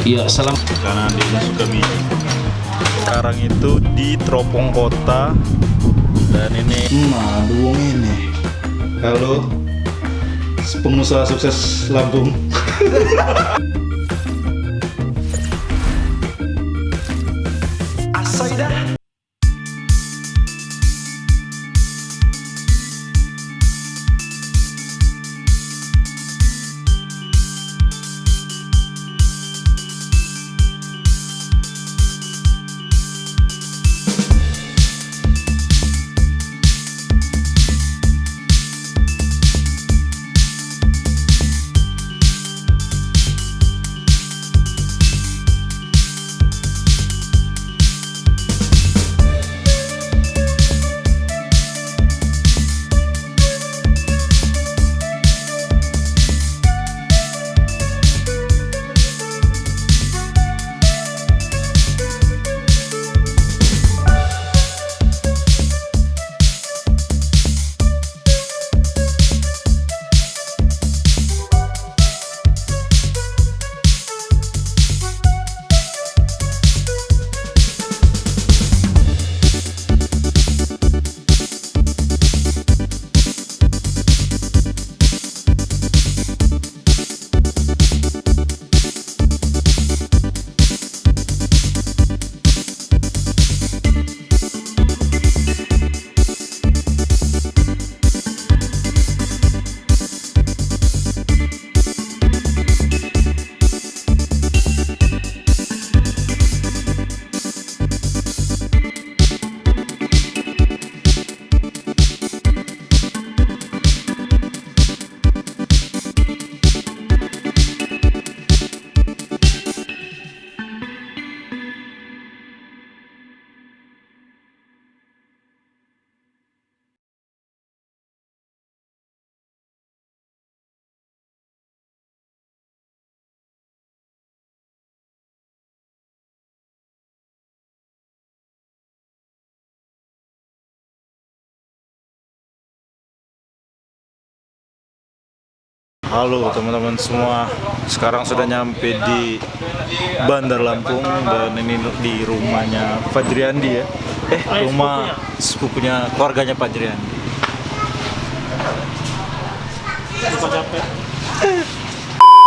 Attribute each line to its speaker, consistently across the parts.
Speaker 1: Iya, salam.
Speaker 2: Karena di Sukabumi. Sekarang itu di Teropong Kota. Dan ini
Speaker 3: Aduh ini. Halo, pengusaha sukses Lampung.
Speaker 2: halo teman-teman semua. Sekarang sudah nyampe di Bandar Lampung dan ini di rumahnya Fajriandi ya. Rumah sepupunya keluarganya Fajriandi.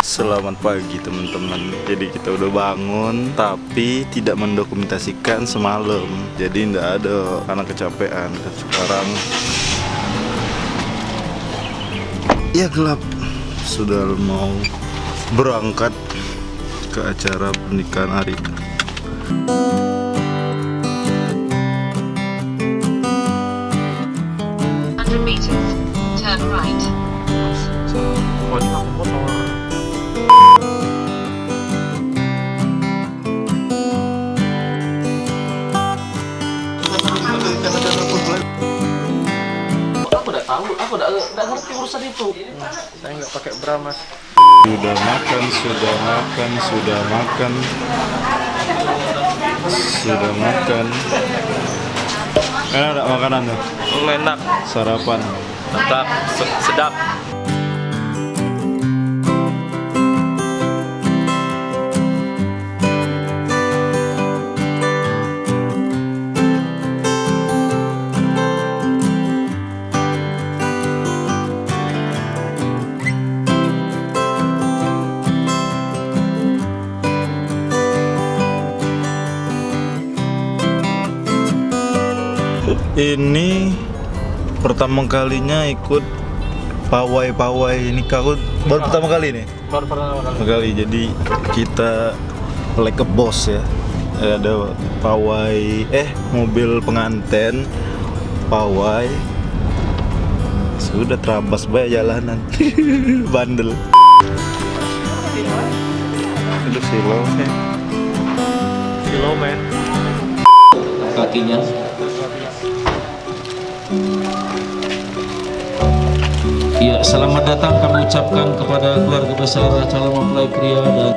Speaker 2: Selamat pagi teman-teman. Jadi kita udah bangun tapi tidak mendokumentasikan semalam. Jadi tidak ada karena kecapean. Sekarang ya gelap. Sudah mau berangkat ke acara pernikahan Ari.
Speaker 4: 100 meters, turn right.
Speaker 1: Aku udah ngerti urusan itu.
Speaker 5: Saya nggak pakai bra mas.
Speaker 2: Sudah makan. Enak tak makanan tuh?
Speaker 5: Enak,
Speaker 2: Sarapan.
Speaker 5: mantap, sedap.
Speaker 2: Ini pertama kalinya ikut pawai nikah. Aku baru pertama kali nih.
Speaker 5: Baru pertama
Speaker 2: Kali. Jadi kita like a boss ya. Ada pawai mobil pengantin, pawai. Sudah terabas banyak jalanan. Bandel. Itu silo sih.
Speaker 5: kilo men.
Speaker 1: Kakinya. Ya, selamat datang kami ucapkan kepada keluarga besar calon mempelai pria dan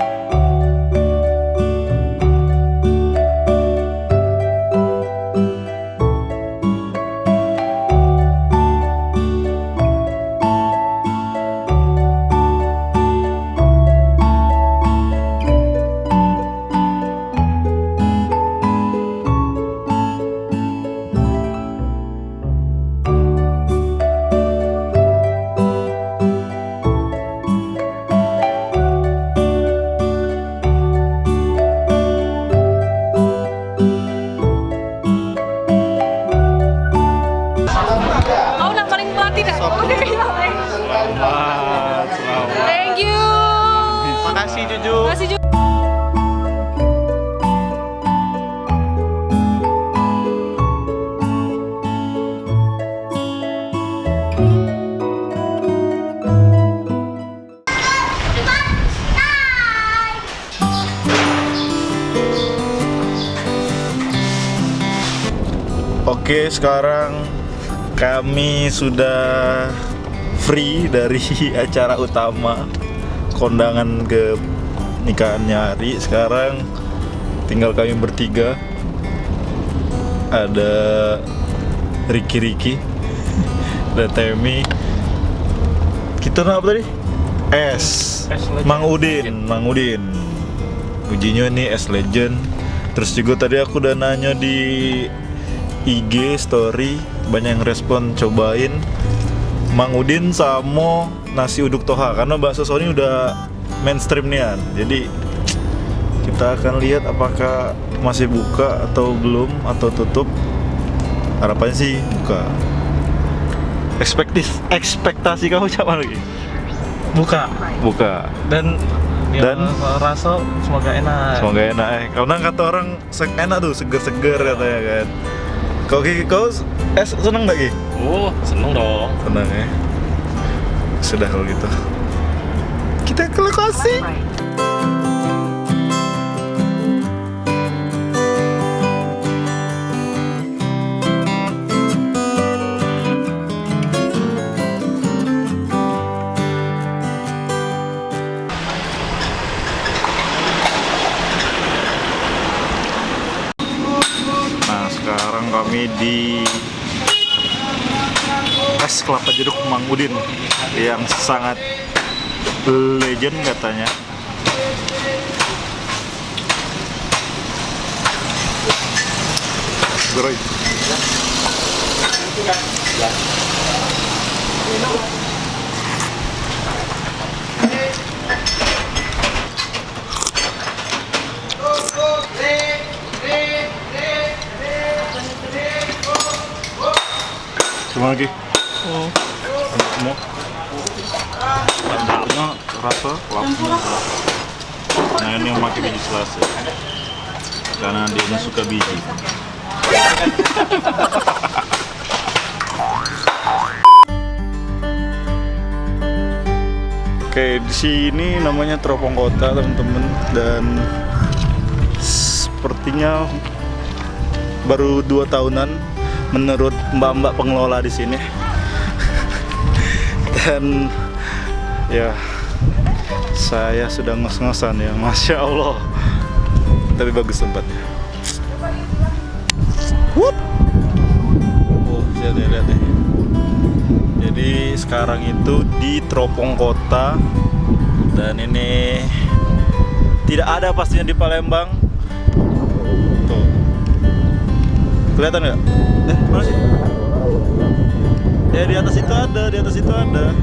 Speaker 5: Ju.
Speaker 6: Makasih Ju.
Speaker 2: Oke, sekarang kami sudah free dari acara utama kondangan ke nikahannya Ari. Sekarang tinggal kami bertiga. Ada Riki dan Temi. Kita apa tadi? Mang Udin. Ujinya nih S Legend. Terus juga tadi aku udah nanya di IG story, banyak yang respon cobain Mang Udin sama nasi uduk toha karena bakso Sony udah mainstream nih kan. Jadi kita akan lihat apakah masih buka atau belum atau tutup. Harapannya sih buka. Ekspektasi kamu siapa lagi? Buka.
Speaker 5: Dan rasa semoga enak.
Speaker 2: Semoga enak. Karena kata orang enak tuh, seger-seger katanya kan. Kau seneng gak Ki?
Speaker 5: Oh, seneng dong.
Speaker 2: Seneng ya. Sudah kalau gitu. Kita ke lokasi.
Speaker 4: Right.
Speaker 2: Nah, sekarang kami di es kelapa jeruk Mang Udin yang sangat legend katanya. Bro. Cuma lagi. Mau. Tandanya rasa lapnya. Nah ini yang pakai biji selasa. Karena dia suka biji. Oke, di sini namanya Teropong Kota teman-teman, dan sepertinya baru 2 tahunan menurut mbak-mbak pengelola di sini. Dan ya saya sudah ngos-ngosan ya, Masya Allah. Tapi bagus tempatnya. Wup. Oh, bisa lihat nih. Jadi sekarang itu di Teropong Kota, dan ini tidak ada pastinya di Palembang. Tuh. Kelihatan nggak? Mana sih? Ya di atas itu ada.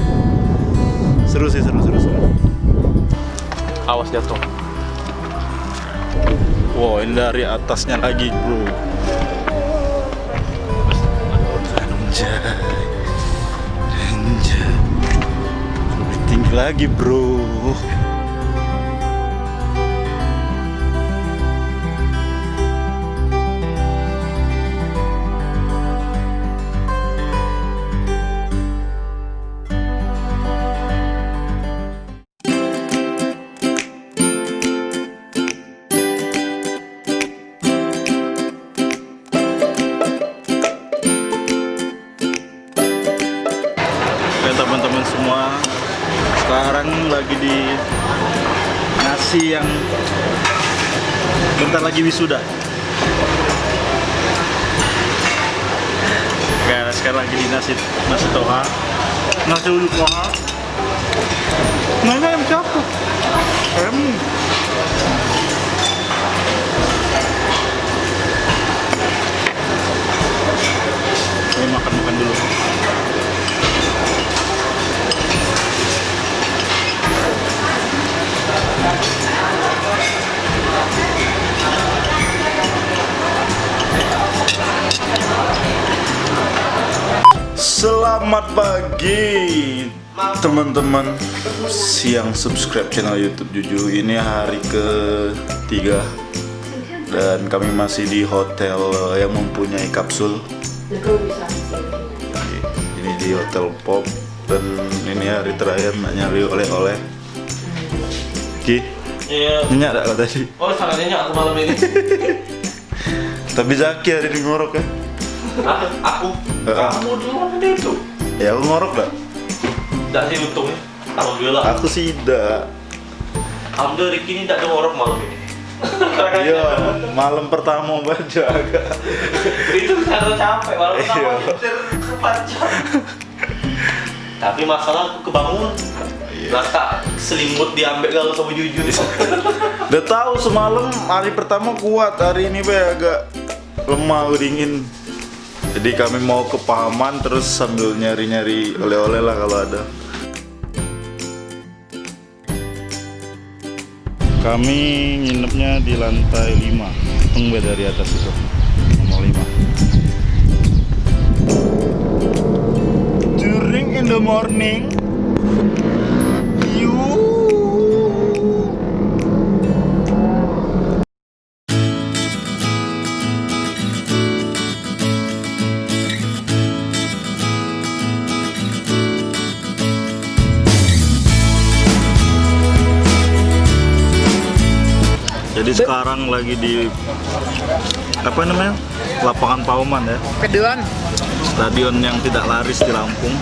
Speaker 2: Seru sih, seru.
Speaker 5: Awas jatuh.
Speaker 2: Wow, ini dari atasnya lagi, bro. Anjay. Lebih tinggi lagi, bro. Teman-teman semua, sekarang lagi di nasi yang bentar lagi wisuda. Sekarang lagi di nasi toha, nasi uduk toha. Nah ini ayam siapa? Ini makan dulu. Selamat pagi teman-teman yang subscribe channel YouTube Juju. Ini hari ke-3 dan kami masih di hotel yang mempunyai kapsul. Ini di Hotel Pop dan ini hari terakhir nak nyari oleh-oleh. Ki,
Speaker 5: Iya.
Speaker 2: nyenyak tak kau tadi?
Speaker 5: Oh, sangat nyenyak aku malam ini.
Speaker 2: Tapi Zaki hari ini ngorok ya?
Speaker 5: Aku.
Speaker 2: Ah.
Speaker 5: Kamu duluan tadi itu.
Speaker 2: Ya aku ngorok dah.
Speaker 5: Tidak sih untungnya. Alhamdulillah.
Speaker 2: Aku sih tidak.
Speaker 5: Alhamdulillah Ricky ini tidak ada ngorok malam ini.
Speaker 2: Iya, malam pertama baca agak.
Speaker 5: Itu karena capek malam
Speaker 2: Iya.
Speaker 5: pertama nyetir 4 jam. Tapi masalah aku kebangun. Lata selimut diambil kalau sama Juju.
Speaker 2: Udah tahu semalam hari pertama kuat, hari ini be agak lemah dingin. Jadi kami mau ke Pahaman terus sambil nyari-nyari oleh-oleh lah kalau ada. Kami nginepnya di lantai 5, hitung be dari atas itu, nomor 5. During in the morning, you. Jadi sekarang lagi di apa namanya? Lapangan Pauman ya.
Speaker 6: Keduan.
Speaker 2: Stadion yang tidak laris di Lampung.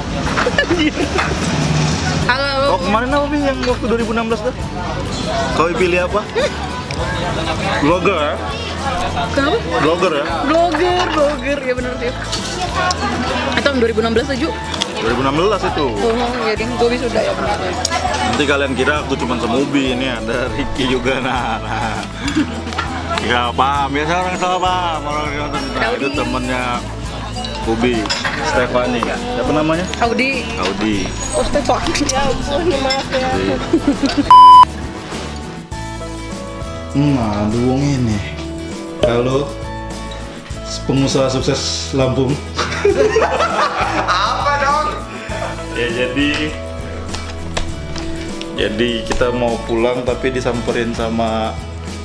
Speaker 6: Halo.
Speaker 2: Oh kemarin apa Bi yang waktu 2016 tuh? Kau pilih apa? Blogger ya?
Speaker 6: Kenapa?
Speaker 2: Blogger ya?
Speaker 6: Blogger, ya benar sih. Atau 2016 aja.
Speaker 2: 2016 itu.
Speaker 6: Oh, jadi gue sudah ya benar.
Speaker 2: Nanti kalian kira aku cuma semubi, ini ada Ricky juga nah. Ya paham, biasa orang salah paham orang yang nonton. Nah, itu temennya Ubi, Stefani. Siapa namanya?
Speaker 6: Audi.
Speaker 2: Audi.
Speaker 6: Oh, Stefan. Ya ampun, maaf ya.
Speaker 3: Ada wong ini. Halo, pengusaha sukses Lampung.
Speaker 2: Ya jadi kita mau pulang tapi disamperin sama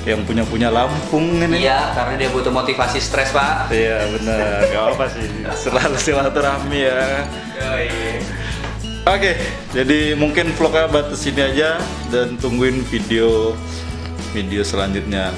Speaker 2: yang punya Lampung ini.
Speaker 7: Iya, karena dia butuh motivasi stres, Pak.
Speaker 2: Iya benar, gak apa sih. Selalu silaturahmi ya. Oke, jadi mungkin vlognya batas sini aja dan tungguin video selanjutnya.